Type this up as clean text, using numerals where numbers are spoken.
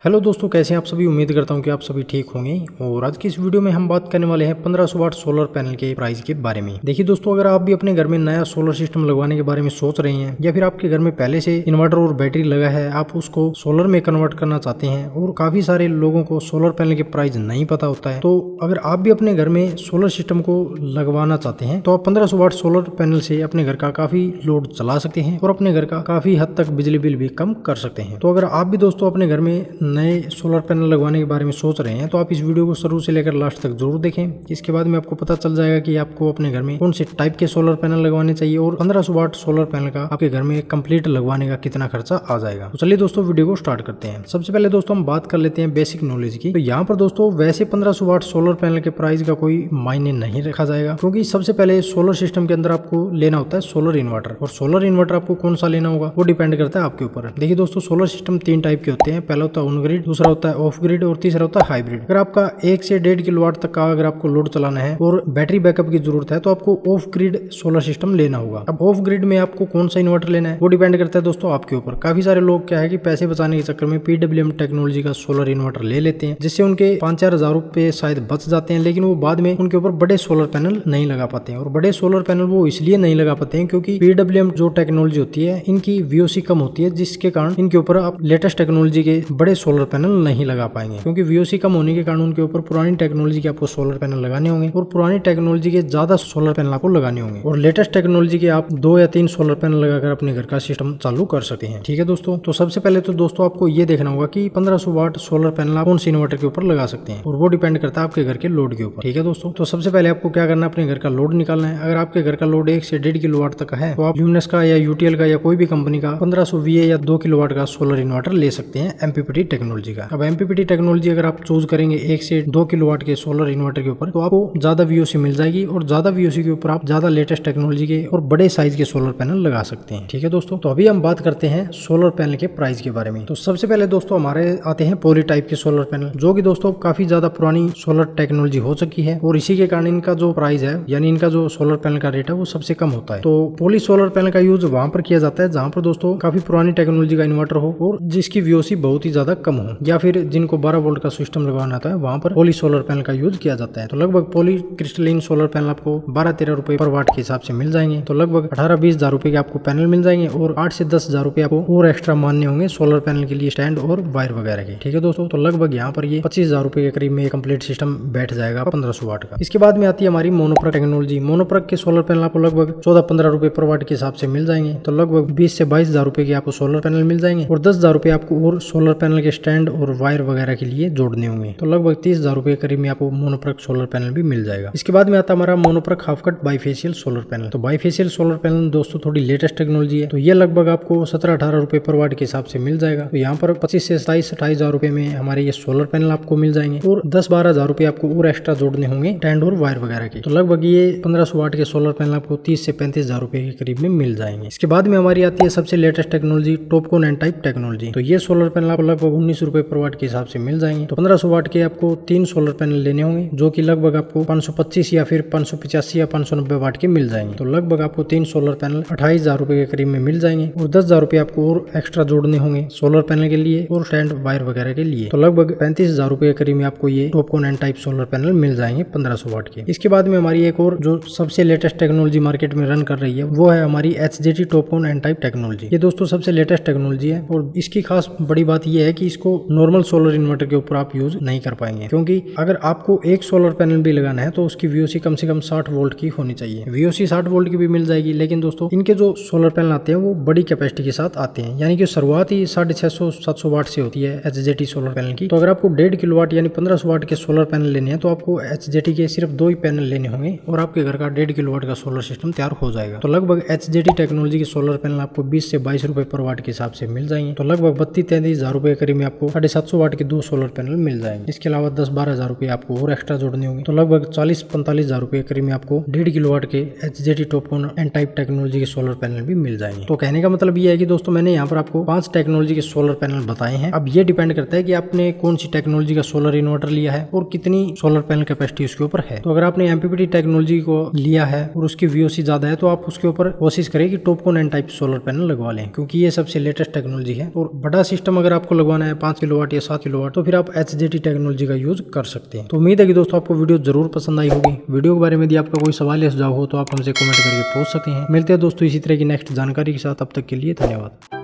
Hello दोस्तों, कैसे हैं आप सभी। उम्मीद करता हूं कि आप सभी ठीक होंगे। और आज की इस वीडियो में हम बात करने वाले हैं 1500 वाट सोलर पैनल के प्राइस के बारे में। देखिए दोस्तों, अगर आप भी अपने घर में नया सोलर सिस्टम लगवाने के बारे में सोच रहे हैं या फिर आपके घर में पहले से इन्वर्टर और बैटरी लगा है, आप उसको सोलर में कन्वर्ट करना चाहते हैं और काफी सारे लोगों को सोलर पैनल के प्राइस नहीं पता होता है, तो अगर आप भी अपने घर में सोलर सिस्टम को लगवाना चाहते हैं तो आप 1500 वाट सोलर पैनल से अपने घर का काफी लोड चला सकते हैं और अपने घर का काफी हद तक बिजली बिल भी कम कर सकते हैं। तो अगर आप भी दोस्तों अपने घर में नए सोलर पैनल लगवाने के बारे में सोच रहे हैं तो आप इस वीडियो को शुरू से लेकर लास्ट तक जरूर देखें। इसके बाद में आपको पता चल जाएगा कि आपको अपने घर में कौन से टाइप के सोलर पैनल लगवाने चाहिए और 1500 वाट सोलर पैनल का आपके घर में कंप्लीट लगवाने का कितना खर्चा आ जाएगा। तो चलिए दोस्तों वीडियो को स्टार्ट करते हैं। सबसे पहले दोस्तों हम बात कर लेते हैं बेसिक नॉलेज की। तो यहाँ पर दोस्तों वैसे 1500 वाट सोलर पैनल के प्राइस का कोई मायने नहीं रखा जाएगा, क्योंकि सबसे पहले सोलर सिस्टम के अंदर आपको लेना होता है सोलर इन्वर्टर, और सोलर इन्वर्टर आपको कौन सा लेना होगा वो डिपेंड करता है आपके ऊपर। देखिए दोस्तों, सोलर सिस्टम 3 टाइप के होते हैं। पहला होता है ऑन ग्रिड, दूसरा होता है ऑफ ग्रिड और तीसरा होता है हाइब्रिड। अगर आपका 1 से 1.5 किलोवाट तक का अगर आपको लोड चलाना है और बैटरी बैकअप की जरूरत है तो आपको ऑफ ग्रिड सोलर सिस्टम लेना होगा। अब ऑफ ग्रिड में आपको कौन सा इन्वर्टर लेना है वो डिपेंड करता है दोस्तों आपके ऊपर। काफी सारे लोग क्या है कि पैसे बचाने के चक्कर में PWM टेक्नोलॉजी का सोलर इन्वर्टर ले लेते हैं, जिससे उनके 5-4 हजार रुपए शायद बच जाते हैं, लेकिन वो बाद में उनके ऊपर बड़े सोलर पैनल नहीं लगा पाते हैं। और बड़े सोलर पैनल वो इसलिए नहीं लगा पाते हैं क्योंकि PWM जो टेक्नोलॉजी होती है इनकी VOC कम होती है, जिसके कारण इनके ऊपर आप लेटेस्ट टेक्नोलॉजी के बड़े सोलर पैनल नहीं लगा पाएंगे, क्योंकि VOC कम होने के कारण उनके ऊपर पुरानी टेक्नोलॉजी के आपको सोलर पैनल लगाने होंगे और पुरानी टेक्नोलॉजी के ज्यादा सोलर पैनल आपको लगाने होंगे, और लेटेस्ट टेक्नोलॉजी के आप 2 या 3 सोलर पैनल लगाकर अपने घर का सिस्टम चालू कर सकते हैं। ठीक है दोस्तों, तो सबसे पहले तो दोस्तों आपको ये देखना होगा कि 1500 वाट सोलर पैनल आप कौन से इन्वर्टर के ऊपर लगा सकते हैं, और वो डिपेंड करता है आपके घर के लोड के ऊपर। ठीक है दोस्तों, तो सबसे पहले आपको क्या करना है, अपने घर का लोड निकालना है। अगर आपके घर का लोड 1 से 1.5 किलोवाट तक है तो आप ल्यूमिनस का या UTL का या कोई भी कंपनी का 1500 VA या 2 किलोवाट का सोलर इन्वर्टर ले सकते हैं MPPT टेक्नोलॉजी का। अब MPPT टेक्नोलॉजी अगर आप चूज करेंगे 1 से 2 किलोवाट के सोलर इन्वर्टर के ऊपर तो आपको ज्यादा VOC मिल जाएगी, और ज्यादा VOC के ऊपर आप ज्यादा लेटेस्ट टेक्नोलॉजी के और बड़े साइज के सोलर पैनल लगा सकते हैं। ठीक है दोस्तों, तो अभी हम बात करते हैं सोलर पैनल के प्राइस के बारे में। तो सबसे पहले दोस्तों हमारे आते हैं पॉली टाइप के सोलर पैनल, जो कि दोस्तों काफी ज्यादा पुरानी सोलर टेक्नोलॉजी हो चुकी है, और इसी के कारण इनका जो प्राइस है यानी इनका जो सोलर पैनल का रेट है वो सबसे कम होता है। तो पॉली सोलर पैनल का यूज वहां पर किया जाता है जहां पर दोस्तों काफी पुरानी टेक्नोलॉजी का इन्वर्टर हो और जिसकी VOC बहुत ही ज्यादा कम हो, या फिर जिनको 12 वोल्ट का सिस्टम लगवाना था वहां पर पॉली सोलर पैनल का यूज किया जाता है। तो लगभग पॉली क्रिस्टलिन सोलर पैनल आपको 12-13 रुपए पर वाट के हिसाब से मिल जाएंगे। तो लगभग 18-20 हजार रुपए के आपको पैनल मिल जाएंगे, और 8 से 10 हजार रुपए आपको और एक्स्ट्रा मानने होंगे सोलर पैनल के लिए स्टैंड और वायर वगैरह के। ठीक है दोस्तों, तो लगभग यहाँ पर ये 25 हजार रुपए के करीब में कंप्लीट सिस्टम बैठ जाएगा 1500 वाट का। इसके बाद में आती है हमारी मोनोप्रक टेक्नोलॉजी। मोनोप्रक के सोलर पैनल आपको लगभग 14-15 रुपए पर वाट के हिसाब से मिल जाएंगे। तो लगभग 20 से 22 हजार रुपए के आपको सोलर पैनल मिल जाएंगे, और 10 हजार रुपए आपको और सोलर पैनल के स्टैंड और वायर वगैरह के लिए जोड़ने होंगे। तो लगभग 30 हजार रुपए करीब में आपको मोनोप्रक सोलर पैनल भी मिल जाएगा। इसके बाद में आता हमारा mono PERC half cut bifacial solar panel. तो बाईफेशियल सोलर पैनल दोस्तों थोड़ी लेटेस्ट टेक्नोलॉजी है, तो ये लगभग आपको 17-18 रुपए पर वाट के हिसाब से मिल जाएगा। तो यहाँ पर 25 से 27-28 हजार रुपए में हमारे ये सोलर पैनल आपको मिल जाएंगे, और 10-12 हजार रुपए आपको और एक्स्ट्रा जोड़ने होंगे स्टैंड और वायर वगैरह के। तो लगभग ये 1500 वाट के सोलर पैनल आपको 30 से 35 हजार रुपए के करीब में मिल जाएंगे। इसके बाद में हमारी आती है सबसे latest technology TOPCon N type technology. तो ये सोलर पैनल आपको लगभग 19 रुपए पर वाट के हिसाब से मिल जाएंगे। तो 1500 वाट के आपको 3 सोलर पैनल लेने होंगे, जो कि लगभग आपको 525 या फिर 585 या 590 वाट के मिल जाएंगे। तो लगभग आपको 3 सोलर पैनल 28 हजार रुपए के करीब में मिल जाएंगे, और 10 हजार रुपए आपको और एक्स्ट्रा जोड़ने होंगे सोलर पैनल के लिए और स्टैंड वायर वगैरह के लिए। तो लगभग 35 हजार रुपए के करीब में आपको ये TOPCon N type solar panel मिल जाएंगे 1500 वाट के। इसके बाद में हमारी एक और जो सबसे लेटेस्ट टेक्नोलॉजी मार्केट में रन कर रही है वो है हमारी HJT TOPCon N type technology. ये दोस्तों सबसे लेटेस्ट टेक्नोलॉजी है, और इसकी खास बड़ी बात यह है कि इसको नॉर्मल सोलर इन्वर्टर के ऊपर आप यूज नहीं कर पाएंगे, क्योंकि अगर आपको एक सोलर पैनल भी लगाना है तो उसकी VOC कम से कम 60 वोल्ट की होनी चाहिए। VOC 60 वोल्ट की भी मिल जाएगी, लेकिन दोस्तों इनके जो सोलर पैनल आते हैं वो बड़ी कैपेसिटी के साथ आते हैं, यानी कि शुरुआत ही 650-700 वाट से होती है HJT सोलर पैनल की। तो अगर आपको 1.5 किलोवाट यानी 1500 वाट के सोलर पैनल लेने हैं तो आपको HJT के सिर्फ 2 ही पैनल लेने होंगे, और आपके घर का 1.5 किलोवाट का सोलर सिस्टम तैयार हो जाएगा। तो लगभग HJT टेक्नोलॉजी के सोलर पैनल आपको 20 से 22 रुपए पर वाट के हिसाब से मिल जाएंगे। तो लगभग 32-33 हजार रुपए करीब में आपको 750 वाट के 2 सोलर पैनल मिल जाएंगे। इसके अलावा 10-12 हजार रुपए आपको और एक्स्ट्रा जोड़ने होंगे। तो लगभग 40-45 हजार रुपए करीब में आपको 1.5 किलोवाट के HJT TOPCon N type technology के सोलर पैनल भी मिल जाएंगे। तो कहने का मतलब ये है कि दोस्तों मैंने यहाँ पर आपको 5 टेक्नोलॉजी के सोलर पैनल बताए हैं। अब ये डिपेंड करता है कि आपने कौन सी टेक्नोलॉजी का सोलर इन्वर्टर लिया है और कितनी सोलर पैनल कैपेसिटी उसके ऊपर है। तो अगर आपने MPPT टेक्नोलॉजी को लिया है और उसकी VOC ज्यादा है तो आप उसके ऊपर कोशिश करें कि TOPCon N type solar panel लगवा लें, क्योंकि ये सबसे लेटेस्ट टेक्नोलॉजी है। और बड़ा सिस्टम अगर आपको लगवाना है 5 किलोवाट या 7 किलोवाट, तो फिर आप HJT टेक्नोलॉजी का यूज कर सकते हैं। तो उम्मीद है कि दोस्तों आपको वीडियो जरूर पसंद आई होगी। वीडियो के बारे में यदि आपका कोई सवाल या सुझाव हो तो आप हमसे कमेंट करके पूछ सकते हैं। मिलते हैं दोस्तों इसी तरह की नेक्स्ट जानकारी के साथ, तब तक के लिए धन्यवाद।